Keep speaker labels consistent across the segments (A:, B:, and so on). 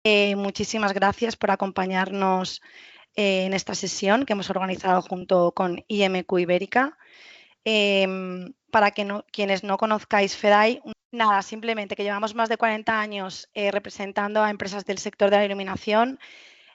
A: Muchísimas gracias por acompañarnos en esta sesión que hemos organizado junto con IMQ Ibérica. Para que quienes no conozcáis FEDAI, nada, simplemente que llevamos más de 40 años representando a empresas del sector de la iluminación.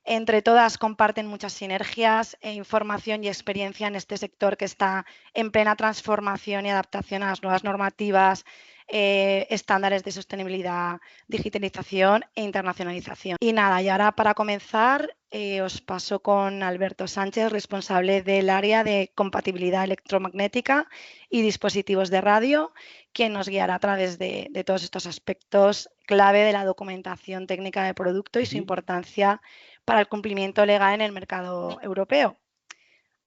A: Entre todas comparten muchas sinergias, información y experiencia en este sector que está en plena transformación y adaptación a las nuevas normativas, estándares de sostenibilidad, digitalización e internacionalización. Y nada, y ahora para comenzar os paso con Alberto Sánchez, responsable del área de compatibilidad electromagnética y dispositivos de radio, quien nos guiará a través de todos estos aspectos clave de la documentación técnica del producto y su importancia para el cumplimiento legal en el mercado europeo.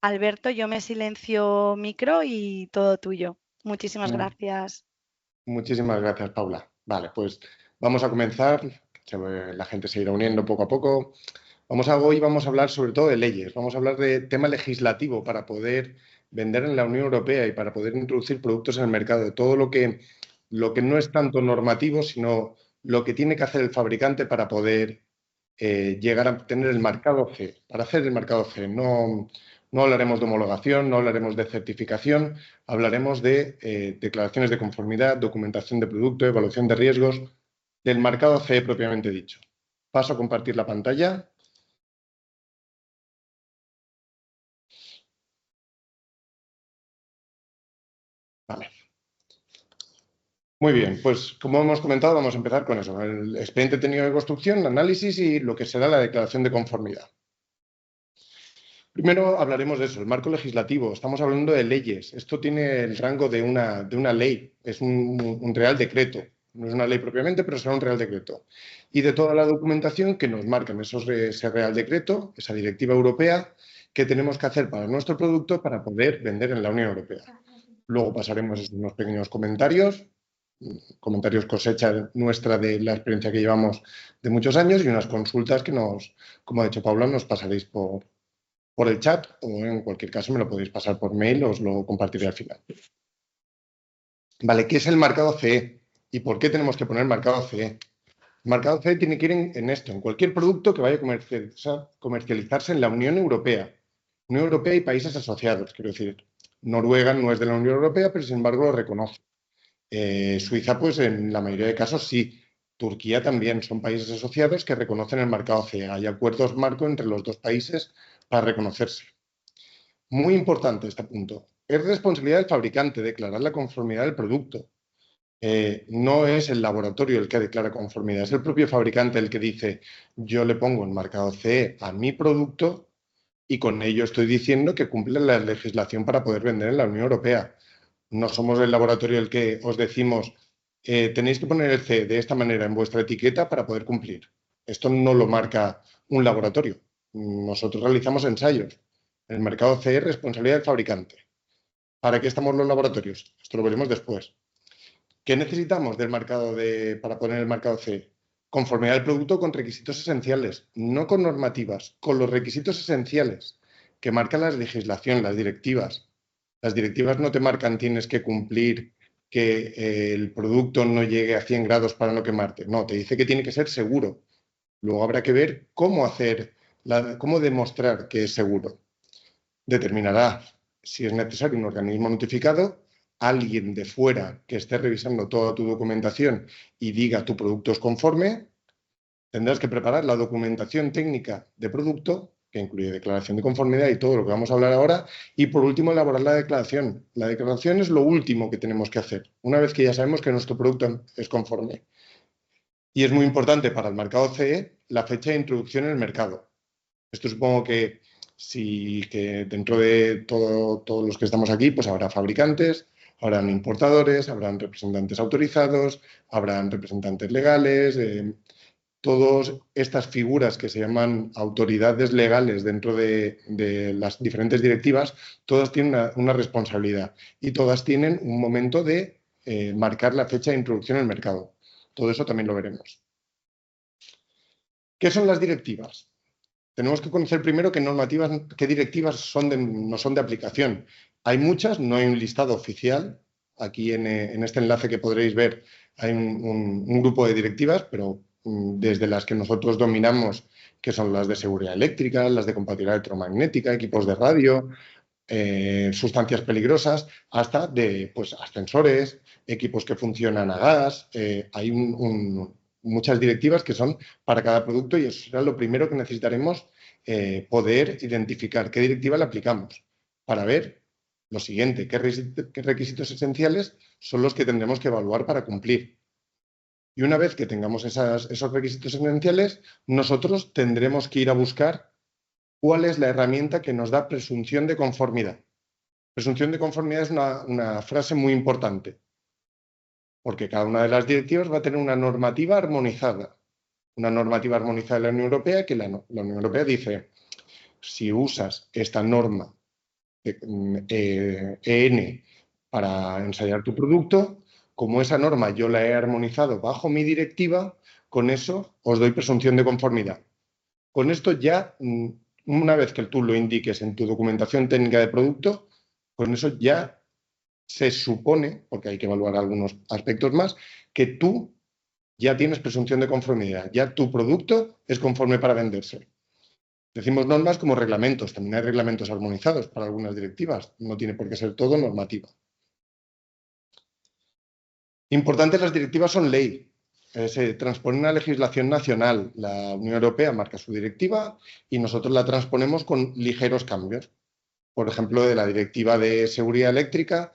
A: Alberto, yo me silencio micro y todo tuyo. Muchísimas gracias.
B: Muchísimas gracias, Paula. Vale, pues vamos a comenzar. La gente se irá uniendo poco a poco. Hoy vamos a hablar sobre todo de leyes. Vamos a hablar de tema legislativo para poder vender en la Unión Europea y para poder introducir productos en el mercado. De todo lo que no es tanto normativo, sino lo que tiene que hacer el fabricante para poder llegar a tener el marcado C. Para hacer el marcado C no hablaremos de homologación, no hablaremos de certificación, hablaremos de declaraciones de conformidad, documentación de producto, evaluación de riesgos, del marcado CE propiamente dicho. Paso a compartir la pantalla. Vale. Muy bien, pues como hemos comentado, vamos a empezar con eso, el expediente técnico de construcción, análisis y lo que será la declaración de conformidad. Primero hablaremos de eso, el marco legislativo. Estamos hablando de leyes. Esto tiene el rango de una ley, es un real decreto. No es una ley propiamente, pero será un real decreto. Y de toda la documentación que nos marcan ese real decreto, esa directiva europea, que tenemos que hacer para nuestro producto para poder vender en la Unión Europea. Luego pasaremos a unos pequeños comentarios cosecha nuestra de la experiencia que llevamos de muchos años y unas consultas que como ha dicho Paula, nos pasaréis por el chat o en cualquier caso me lo podéis pasar por mail, os lo compartiré al final. Vale, ¿qué es el marcado CE? ¿Y por qué tenemos que poner marcado CE? El marcado CE tiene que ir en esto, en cualquier producto que vaya a comercializarse en la Unión Europea. Unión Europea y países asociados, quiero decir. Noruega no es de la Unión Europea, pero sin embargo lo reconoce. Suiza, pues en la mayoría de casos sí. Turquía también son países asociados que reconocen el marcado CE. Hay acuerdos marco entre los dos países para reconocerse. Muy importante este punto. Es responsabilidad del fabricante declarar la conformidad del producto. No es el laboratorio el que declara conformidad, es el propio fabricante el que dice yo le pongo el marcado CE a mi producto y con ello estoy diciendo que cumple la legislación para poder vender en la Unión Europea. No somos el laboratorio el que os decimos tenéis que poner el CE de esta manera en vuestra etiqueta para poder cumplir. Esto no lo marca un laboratorio. Nosotros realizamos ensayos. El marcado CE es responsabilidad del fabricante. ¿Para qué estamos los laboratorios? Esto lo veremos después. ¿Qué necesitamos para poner el marcado CE? Conformidad del producto con requisitos esenciales, no con normativas, con los requisitos esenciales que marcan la legislación, las directivas. Las directivas no te marcan tienes que cumplir que el producto no llegue a 100 grados para no quemarte. No, te dice que tiene que ser seguro. Luego habrá que ver cómo demostrar que es seguro. Determinará si es necesario un organismo notificado, alguien de fuera que esté revisando toda tu documentación y diga tu producto es conforme, tendrás que preparar la documentación técnica de producto, que incluye declaración de conformidad y todo lo que vamos a hablar ahora, y por último elaborar la declaración. La declaración es lo último que tenemos que hacer, una vez que ya sabemos que nuestro producto es conforme. Y es muy importante para el mercado CE la fecha de introducción en el mercado. Esto supongo que que dentro de todos los que estamos aquí, pues habrá fabricantes, habrán importadores, habrán representantes autorizados, habrán representantes legales, todas estas figuras que se llaman autoridades legales dentro de las diferentes directivas, todas tienen una responsabilidad y todas tienen un momento de marcar la fecha de introducción en el mercado. Todo eso también lo veremos. ¿Qué son las directivas? Tenemos que conocer primero qué directivas no son de aplicación. Hay muchas, no hay un listado oficial. Aquí en este enlace que podréis ver hay un grupo de directivas, pero desde las que nosotros dominamos, que son las de seguridad eléctrica, las de compatibilidad electromagnética, equipos de radio, sustancias peligrosas, hasta de pues, ascensores, equipos que funcionan a gas. Hay muchas directivas que son para cada producto y eso será lo primero que necesitaremos poder identificar qué directiva le aplicamos para ver lo siguiente, qué requisitos esenciales son los que tendremos que evaluar para cumplir. Y una vez que tengamos esos requisitos esenciales, nosotros tendremos que ir a buscar cuál es la herramienta que nos da presunción de conformidad. Presunción de conformidad es una frase muy importante, porque cada una de las directivas va a tener una normativa armonizada. Una normativa armonizada de la Unión Europea, que la Unión Europea dice, si usas esta norma EN para ensayar tu producto, como esa norma yo la he armonizado bajo mi directiva, con eso os doy presunción de conformidad. Con esto ya, una vez que tú lo indiques en tu documentación técnica de producto, con eso ya se supone, porque hay que evaluar algunos aspectos más, que tú ya tienes presunción de conformidad, ya tu producto es conforme para venderse. Decimos normas como reglamentos, también hay reglamentos armonizados para algunas directivas, no tiene por qué ser todo normativa. Importantes, las directivas son ley, se transpone una legislación nacional, la Unión Europea marca su directiva y nosotros la transponemos con ligeros cambios. Por ejemplo, de la directiva de seguridad eléctrica,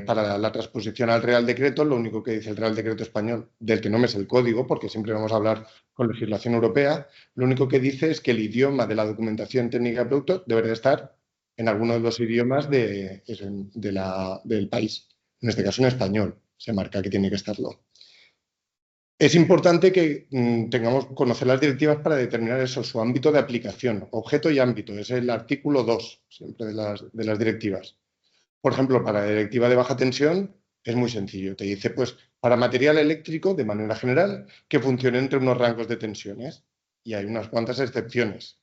B: para la transposición al Real Decreto, lo único que dice el Real Decreto español, del que no me es el código, porque siempre vamos a hablar con legislación europea, lo único que dice es que el idioma de la documentación técnica de producto debería estar en alguno de los idiomas del país, en este caso en español, se marca que tiene que estarlo. Es importante que tengamos conocer las directivas para determinar eso, su ámbito de aplicación, objeto y ámbito. Es el artículo 2 siempre de las directivas. Por ejemplo, para la directiva de baja tensión es muy sencillo. Te dice, pues, para material eléctrico, de manera general, que funcione entre unos rangos de tensiones. Y hay unas cuantas excepciones.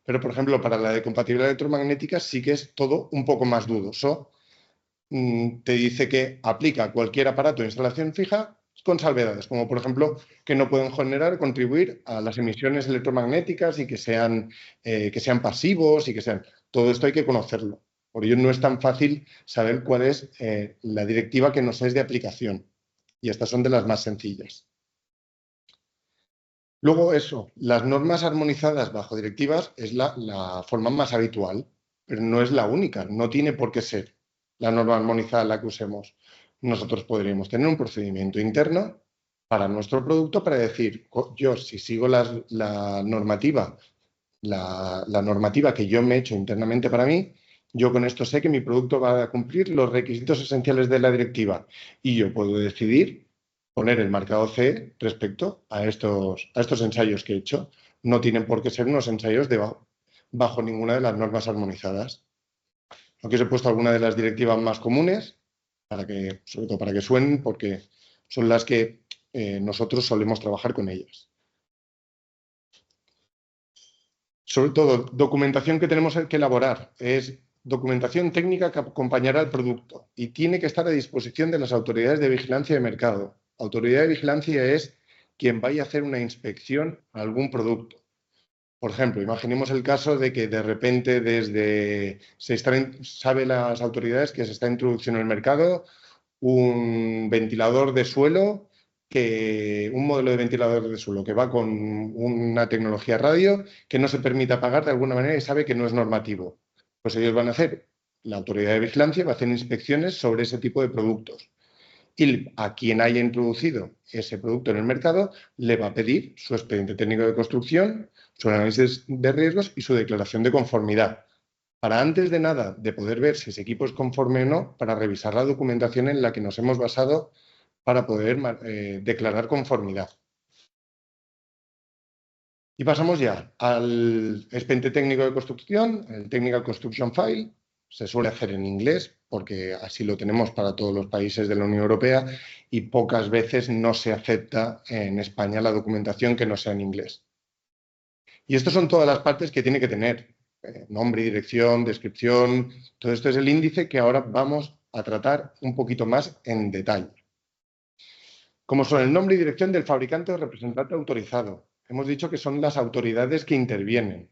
B: Pero, por ejemplo, para la de compatibilidad electromagnética sí que es todo un poco más dudoso. Te dice que aplica a cualquier aparato de instalación fija con salvedades, como por ejemplo que no pueden generar o contribuir a las emisiones electromagnéticas y que sean pasivos y que sean... Todo esto hay que conocerlo. Por ello no es tan fácil saber cuál es la directiva que nos es de aplicación. Y estas son de las más sencillas. Luego eso, las normas armonizadas bajo directivas es la forma más habitual, pero no es la única, no tiene por qué ser la norma armonizada la que usemos. Nosotros podríamos tener un procedimiento interno para nuestro producto para decir, yo si sigo la normativa que yo me he hecho internamente para mí, yo con esto sé que mi producto va a cumplir los requisitos esenciales de la directiva y yo puedo decidir poner el marcado C respecto a estos ensayos que he hecho. No tienen por qué ser unos ensayos bajo ninguna de las normas armonizadas. Aquí os he puesto algunas de las directivas más comunes, sobre todo para que suenen, porque son las que nosotros solemos trabajar con ellas. Sobre todo, documentación que tenemos que elaborar es documentación técnica que acompañará al producto y tiene que estar a disposición de las autoridades de vigilancia de mercado. Autoridad de vigilancia es quien vaya a hacer una inspección a algún producto. Por ejemplo, imaginemos el caso de que de repente sabe las autoridades que se está introduciendo en el mercado un ventilador de suelo, un modelo de ventilador de suelo que va con una tecnología radio que no se permite apagar de alguna manera y sabe que no es normativo. Pues ellos van a hacer, la autoridad de vigilancia va a hacer inspecciones sobre ese tipo de productos. Y a quien haya introducido ese producto en el mercado le va a pedir su expediente técnico de construcción, su análisis de riesgos y su declaración de conformidad. Para antes de nada de poder ver si ese equipo es conforme o no, para revisar la documentación en la que nos hemos basado para poder declarar conformidad. Y pasamos ya al expediente técnico de construcción, el Technical Construction File. Se suele hacer en inglés porque así lo tenemos para todos los países de la Unión Europea y pocas veces no se acepta en España la documentación que no sea en inglés. Y estas son todas las partes que tiene que tener. Nombre, dirección, descripción. Todo esto es el índice que ahora vamos a tratar un poquito más en detalle. como son el nombre y dirección del fabricante o representante autorizado. Hemos dicho que son las autoridades que intervienen.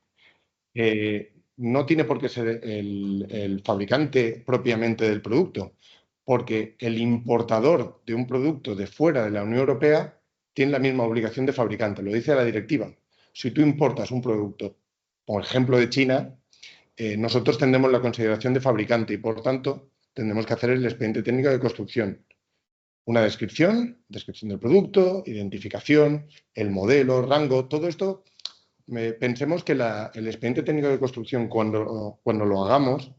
B: No tiene por qué ser el fabricante propiamente del producto, porque el importador de un producto de fuera de la Unión Europea tiene la misma obligación de fabricante, lo dice la directiva. Si tú importas un producto, por ejemplo, de China, nosotros tendremos la consideración de fabricante y, por tanto, tendremos que hacer el expediente técnico de construcción. Una descripción del producto, identificación, el modelo, rango, todo esto. Pensemos que el expediente técnico de construcción, cuando lo hagamos,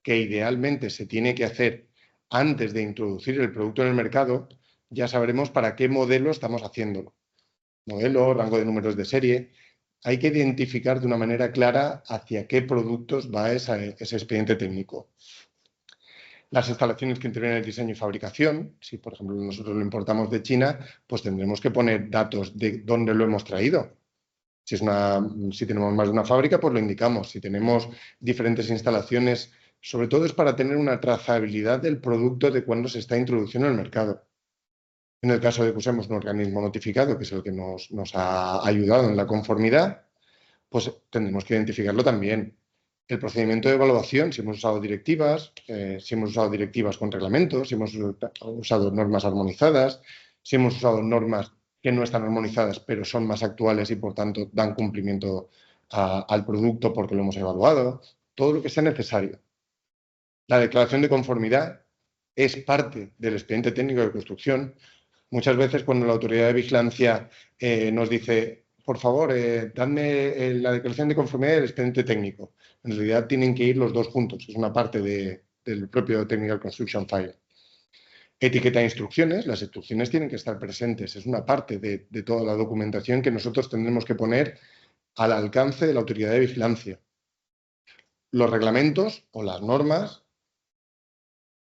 B: que idealmente se tiene que hacer antes de introducir el producto en el mercado, ya sabremos para qué modelo estamos haciéndolo. Modelo, rango de números de serie. Hay que identificar de una manera clara hacia qué productos va ese expediente técnico. Las instalaciones que intervienen en el diseño y fabricación, si por ejemplo nosotros lo importamos de China, pues tendremos que poner datos de dónde lo hemos traído. Si tenemos más de una fábrica, pues lo indicamos. Si tenemos diferentes instalaciones, sobre todo es para tener una trazabilidad del producto de cuando se está introduciendo en el mercado. En el caso de que usemos un organismo notificado, que es el que nos ha ayudado en la conformidad, pues tendremos que identificarlo también. El procedimiento de evaluación, si hemos usado directivas, con reglamentos, si hemos usado normas armonizadas, si hemos usado normas que no están armonizadas pero son más actuales y por tanto dan cumplimiento al producto porque lo hemos evaluado, todo lo que sea necesario. La declaración de conformidad es parte del expediente técnico de construcción. Muchas veces cuando la autoridad de vigilancia nos dice, por favor, dadme la declaración de conformidad del expediente técnico. En realidad tienen que ir los dos juntos, es una parte del propio Technical Construction File. Etiqueta de instrucciones, las instrucciones tienen que estar presentes, es una parte de toda la documentación que nosotros tendremos que poner al alcance de la autoridad de vigilancia. Los reglamentos o las normas,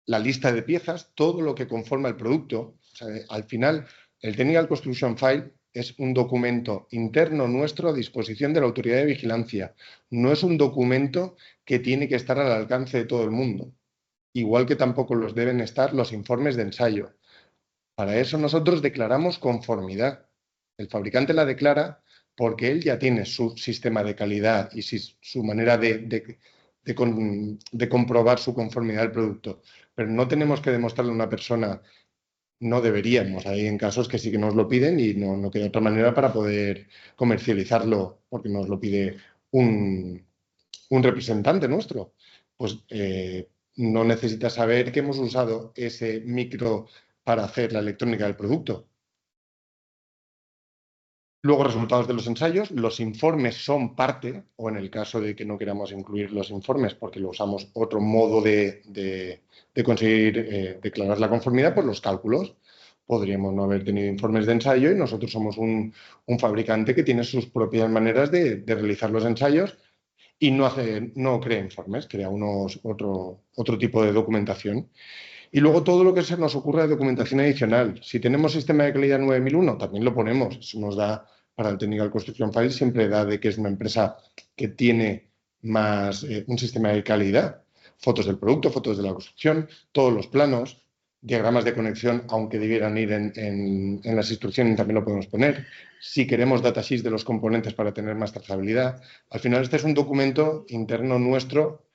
B: la lista de piezas, todo lo que conforma el producto. O sea, al final, el Technical Construction File es un documento interno nuestro a disposición de la autoridad de vigilancia. No es un documento que tiene que estar al alcance de todo el mundo. Igual que tampoco los deben estar los informes de ensayo. Para eso nosotros declaramos conformidad. El fabricante la declara porque él ya tiene su sistema de calidad y su manera de comprobar su conformidad al producto. Pero no tenemos que demostrarle a una persona, no deberíamos. Hay en casos que sí que nos lo piden y no queda otra manera para poder comercializarlo porque nos lo pide un representante nuestro. Pues no necesita saber que hemos usado ese micro para hacer la electrónica del producto. Luego, resultados de los ensayos. Los informes son parte, o en el caso de que no queramos incluir los informes porque lo usamos otro modo de conseguir declarar la conformidad, pues los cálculos. Podríamos no haber tenido informes de ensayo y nosotros somos un fabricante que tiene sus propias maneras de realizar los ensayos y no crea informes, crea otro tipo de documentación. Y luego todo lo que se nos ocurra de documentación adicional. Si tenemos sistema de calidad 9001, también lo ponemos. Eso nos da, para el Technical Construction File, siempre da de que es una empresa que tiene más un sistema de calidad. Fotos del producto, fotos de la construcción, todos los planos, diagramas de conexión, aunque debieran ir en las instrucciones, también lo podemos poner. Si queremos datasheets de los componentes para tener más trazabilidad. Al final, este es un documento interno nuestro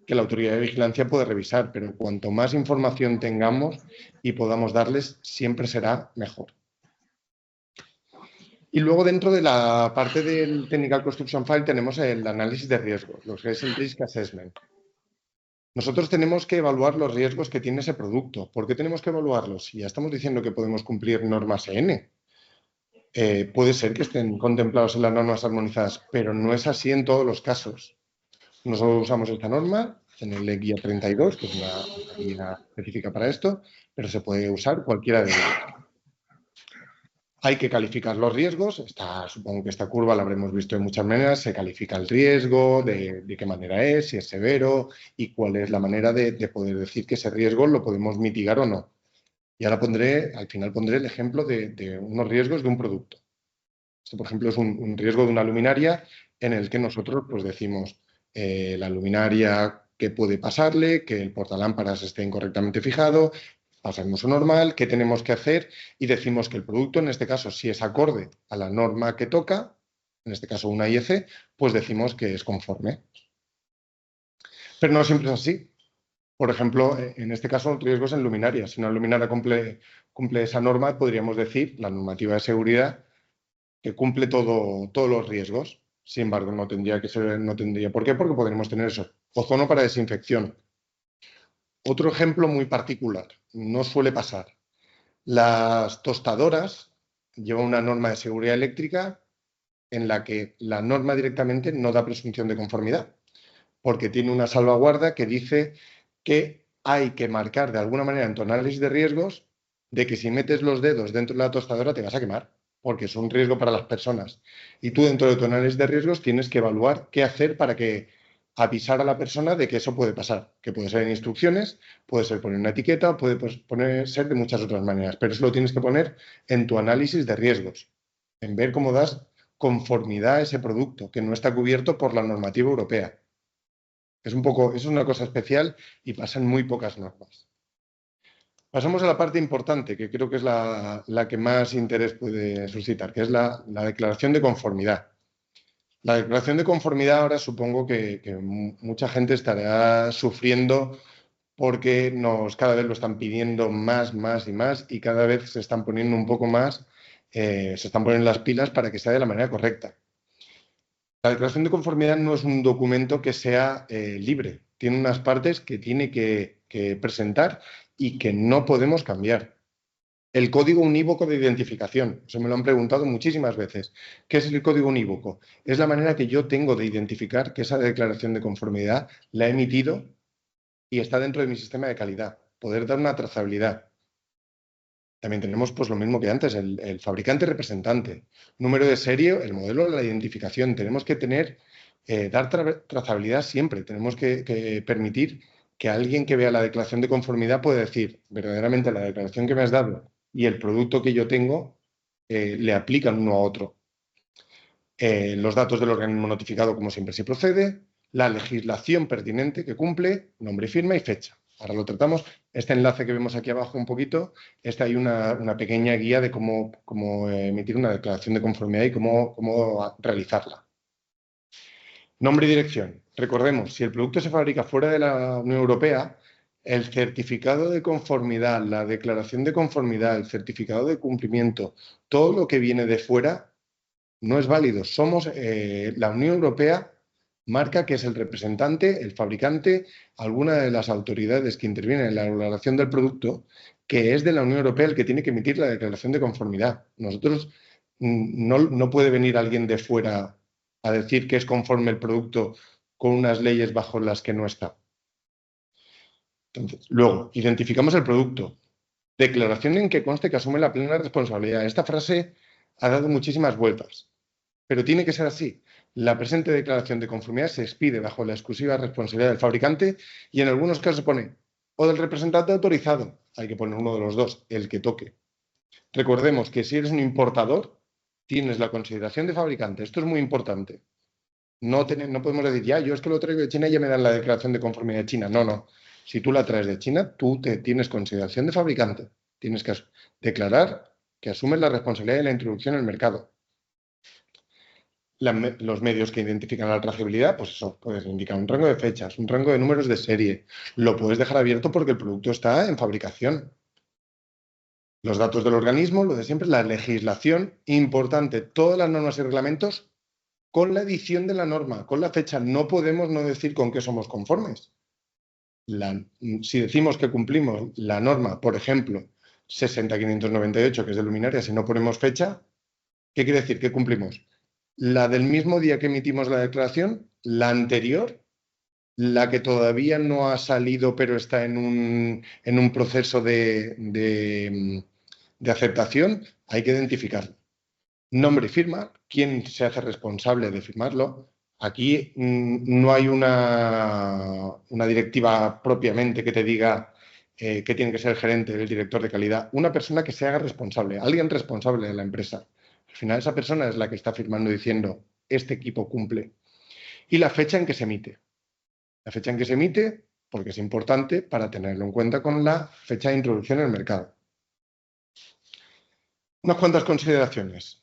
B: que la autoridad de vigilancia puede revisar, pero cuanto más información tengamos y podamos darles, siempre será mejor. Y luego dentro de la parte del Technical Construction File tenemos el análisis de riesgos, lo que es el Risk Assessment. Nosotros tenemos que evaluar los riesgos que tiene ese producto. ¿Por qué tenemos que evaluarlos? Si ya estamos diciendo que podemos cumplir normas EN. Puede ser que estén contemplados en las normas armonizadas, pero no es así en todos los casos. Nosotros usamos esta norma en el guía 32, que es una guía específica para esto, pero se puede usar cualquiera de ellas. Hay que calificar los riesgos. Supongo que esta curva la habremos visto de muchas maneras. Se califica el riesgo, de qué manera es, si es severo y cuál es la manera de poder decir que ese riesgo lo podemos mitigar o no. Y ahora al final pondré el ejemplo de unos riesgos de un producto. Este, por ejemplo, es un riesgo de una luminaria en el que nosotros pues, decimos la luminaria que puede pasarle, que el portalámparas esté incorrectamente fijado, pasa en uso normal, qué tenemos que hacer y decimos que el producto, en este caso, si es acorde a la norma que toca, en este caso una IEC, pues decimos que es conforme. Pero no siempre es así. Por ejemplo, en este caso, riesgos en luminarias. Si una luminaria cumple esa norma, podríamos decir, la normativa de seguridad, que cumple todos los riesgos. Sin embargo, no tendría que ser, no tendría. ¿Por qué? Porque podríamos tener eso. Ozono para desinfección. Otro ejemplo muy particular, no suele pasar. Las tostadoras llevan una norma de seguridad eléctrica en la que la norma directamente no da presunción de conformidad, porque tiene una salvaguarda que dice que hay que marcar de alguna manera en tu análisis de riesgos de que si metes los dedos dentro de la tostadora te vas a quemar, porque es un riesgo para las personas. Y tú dentro de tu análisis de riesgos tienes que evaluar qué hacer para que avisar a la persona de que eso puede pasar, que puede ser en instrucciones, puede ser poner una etiqueta, puede ser de muchas otras maneras, pero eso lo tienes que poner en tu análisis de riesgos, en ver cómo das conformidad a ese producto que no está cubierto por la normativa europea. Es una cosa especial y pasan muy pocas normas. Pasamos a la parte importante, que creo que es la que más interés puede suscitar, que es la declaración de conformidad. La declaración de conformidad ahora supongo que mucha gente estará sufriendo porque cada vez lo están pidiendo más y más y cada vez se están poniendo un poco más, se están poniendo las pilas para que sea de la manera correcta. La declaración de conformidad no es un documento que sea libre. Tiene unas partes que tiene que presentar y que no podemos cambiar. El código unívoco de identificación. Eso me lo han preguntado muchísimas veces. ¿Qué es el código unívoco? Es la manera que yo tengo de identificar que esa declaración de conformidad la he emitido y está dentro de mi sistema de calidad. Poder dar una trazabilidad. También tenemos pues lo mismo que antes, el fabricante representante, número de serie, el modelo, la identificación. Tenemos que dar trazabilidad siempre. Tenemos que permitir que alguien que vea la declaración de conformidad pueda decir, verdaderamente la declaración que me has dado y el producto que yo tengo le aplican uno a otro. Los datos del organismo notificado, como siempre se procede, la legislación pertinente que cumple, nombre y firma y fecha. Ahora lo tratamos. Este enlace que vemos aquí abajo un poquito, hay una pequeña guía de cómo emitir una declaración de conformidad y cómo realizarla. Nombre y dirección. Recordemos, si el producto se fabrica fuera de la Unión Europea, el certificado de conformidad, la declaración de conformidad, el certificado de cumplimiento, todo lo que viene de fuera no es válido. La Unión Europea marca que es el representante, el fabricante, alguna de las autoridades que intervienen en la elaboración del producto, que es de la Unión Europea el que tiene que emitir la declaración de conformidad. Nosotros no puede venir alguien de fuera a decir que es conforme el producto con unas leyes bajo las que no está. Entonces, luego, identificamos el producto. Declaración en que conste que asume la plena responsabilidad. Esta frase ha dado muchísimas vueltas, pero tiene que ser así. La presente declaración de conformidad se expide bajo la exclusiva responsabilidad del fabricante y en algunos casos pone o del representante autorizado. Hay que poner uno de los dos, el que toque. Recordemos que si eres un importador, tienes la consideración de fabricante. Esto es muy importante. No podemos decir, ya, yo es que lo traigo de China y ya me dan la declaración de conformidad de China. No. Si tú la traes de China, tú tienes consideración de fabricante. Tienes que declarar que asumes la responsabilidad de la introducción al mercado. Los medios que identifican la trazabilidad, pues eso, puedes indicar un rango de fechas, un rango de números de serie. Lo puedes dejar abierto porque el producto está en fabricación. Los datos del organismo, lo de siempre, la legislación, importante, todas las normas y reglamentos con la edición de la norma, con la fecha. No podemos no decir con qué somos conformes. Si decimos que cumplimos la norma, por ejemplo, 60598, que es de luminarias, si no ponemos fecha, ¿qué quiere decir? Que cumplimos la del mismo día que emitimos la declaración, la anterior, la que todavía no ha salido pero está en un proceso de aceptación, hay que identificarlo. Nombre y firma, quién se hace responsable de firmarlo. Aquí no hay una directiva propiamente que te diga que tiene que ser el gerente, el director de calidad. Una persona que se haga responsable, alguien responsable de la empresa. Al final esa persona es la que está firmando diciendo este equipo cumple. Y la fecha en que se emite. La fecha en que se emite, porque es importante para tenerlo en cuenta con la fecha de introducción en el mercado. Unas cuantas consideraciones.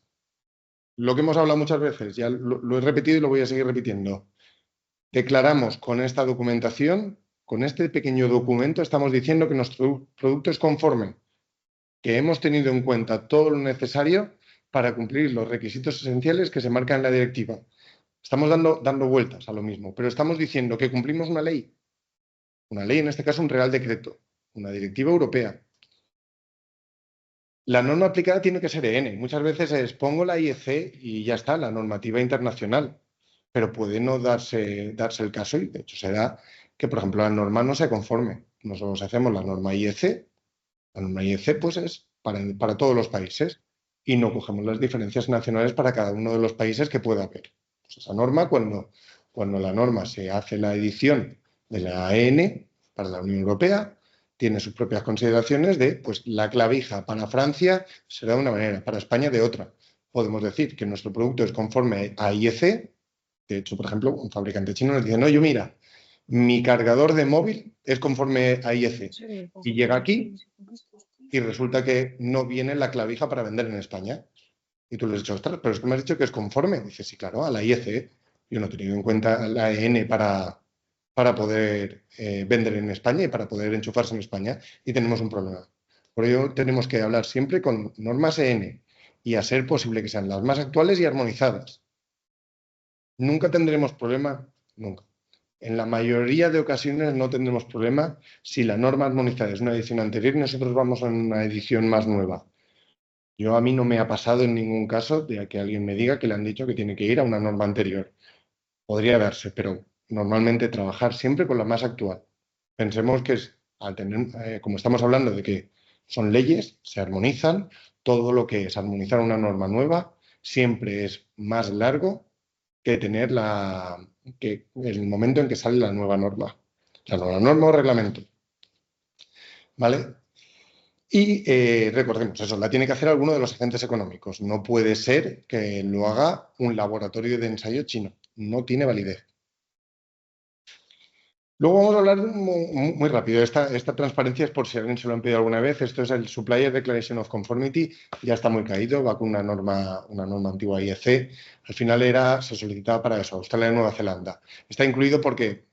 B: Lo que hemos hablado muchas veces, ya lo he repetido y lo voy a seguir repitiendo. Declaramos con esta documentación, con este pequeño documento, estamos diciendo que nuestro producto es conforme, que hemos tenido en cuenta todo lo necesario para cumplir los requisitos esenciales que se marcan en la directiva. Estamos dando vueltas a lo mismo, pero estamos diciendo que cumplimos una ley en este caso un Real Decreto, una directiva europea. La norma aplicada tiene que ser EN. Muchas veces expongo la IEC y ya está, la normativa internacional, pero puede no darse el caso y de hecho se da que, por ejemplo, la norma no se conforme. Nosotros hacemos la norma IEC pues es para todos los países y no cogemos las diferencias nacionales para cada uno de los países que pueda haber. Pues esa norma, cuando la norma se hace la edición de la EN para la Unión Europea, tiene sus propias consideraciones de, pues la clavija para Francia será de una manera, para España de otra. Podemos decir que nuestro producto es conforme a IEC. De hecho, por ejemplo, un fabricante chino nos dice, no, yo mira, mi cargador de móvil es conforme a IEC. Y llega aquí y resulta que no viene la clavija para vender en España. Y tú le has dicho, ostras, pero es que me has dicho que es conforme. Dice, sí, claro, a la IEC. Yo no he tenido en cuenta la EN para poder vender en España y para poder enchufarse en España. Y tenemos un problema. Por ello, tenemos que hablar siempre con normas EN y a ser posible que sean las más actuales y armonizadas. Nunca tendremos problema, nunca. En la mayoría de ocasiones no tendremos problema si la norma armonizada es una edición anterior y nosotros vamos a una edición más nueva. A mí no me ha pasado en ningún caso de que alguien me diga que le han dicho que tiene que ir a una norma anterior. Podría darse, pero normalmente trabajar siempre con la más actual. Pensemos que al tener, como estamos hablando de que son leyes, se armonizan, todo lo que es armonizar una norma nueva siempre es más largo que tener que el momento en que sale la nueva norma. La nueva norma o reglamento. ¿Vale? Y recordemos eso, la tiene que hacer alguno de los agentes económicos. No puede ser que lo haga un laboratorio de ensayo chino. No tiene validez. Luego vamos a hablar muy rápido. Esta transparencia es por si alguien se lo ha pedido alguna vez. Esto es el Supplier Declaration of Conformity. Ya está muy caído, va con una norma antigua IEC. Al final se solicitaba para eso, Australia y Nueva Zelanda. Está incluido porque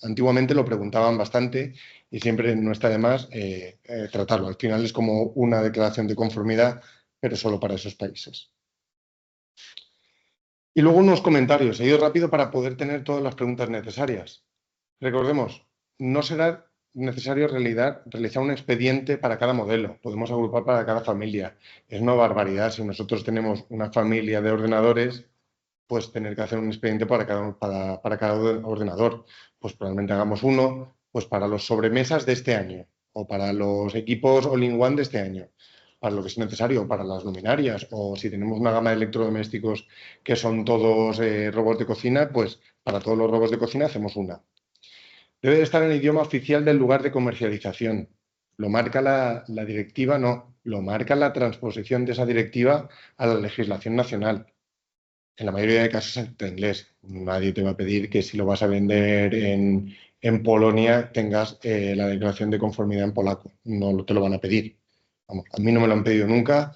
B: antiguamente lo preguntaban bastante y siempre no está de más tratarlo. Al final es como una declaración de conformidad, pero solo para esos países. Y luego unos comentarios. He ido rápido para poder tener todas las preguntas necesarias. Recordemos, no será necesario realizar un expediente para cada modelo. Podemos agrupar para cada familia. Es una barbaridad. Si nosotros tenemos una familia de ordenadores, pues tener que hacer un expediente para cada ordenador. Pues probablemente hagamos uno pues para los sobremesas de este año o para los equipos all-in-one de este año, para lo que es necesario, para las luminarias o si tenemos una gama de electrodomésticos que son todos robots de cocina, pues para todos los robots de cocina hacemos una. Debe de estar en el idioma oficial del lugar de comercialización. Lo marca la directiva, no, lo marca la transposición de esa directiva a la legislación nacional. En la mayoría de casos está en inglés. Nadie te va a pedir que si lo vas a vender en Polonia tengas la declaración de conformidad en polaco. No te lo van a pedir. Vamos, a mí no me lo han pedido nunca.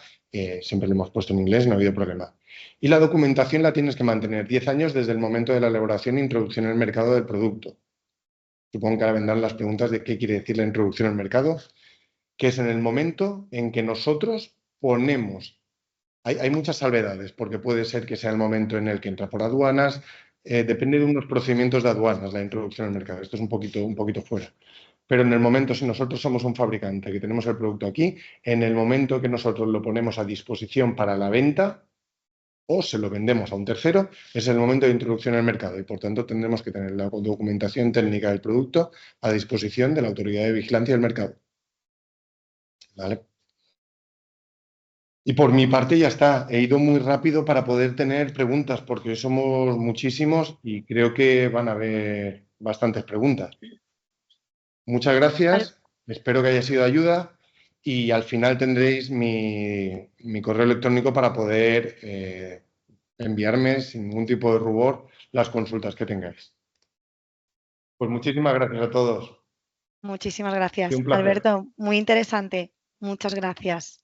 B: Siempre lo hemos puesto en inglés, no ha habido problema. Y la documentación la tienes que mantener 10 años desde el momento de la elaboración e introducción en el mercado del producto. Supongo que ahora vendrán las preguntas de qué quiere decir la introducción al mercado, que es en el momento en que nosotros ponemos. Hay muchas salvedades, porque puede ser que sea el momento en el que entra por aduanas, depende de unos procedimientos de aduanas la introducción al mercado. Esto es un poquito fuera. Pero en el momento, si nosotros somos un fabricante que tenemos el producto aquí, en el momento que nosotros lo ponemos a disposición para la venta, o se lo vendemos a un tercero, es el momento de introducción al mercado y por tanto tendremos que tener la documentación técnica del producto a disposición de la Autoridad de Vigilancia del Mercado. ¿Vale? Y por mi parte ya está. He ido muy rápido para poder tener preguntas porque hoy somos muchísimos y creo que van a haber bastantes preguntas. Muchas gracias. Espero que haya sido de ayuda y al final tendréis mi correo electrónico para poder enviarme sin ningún tipo de rubor las consultas que tengáis. Pues muchísimas gracias a todos.
A: Muchísimas
B: Ha sido
A: gracias,
B: un placer.
A: Alberto. Muy interesante. Muchas gracias.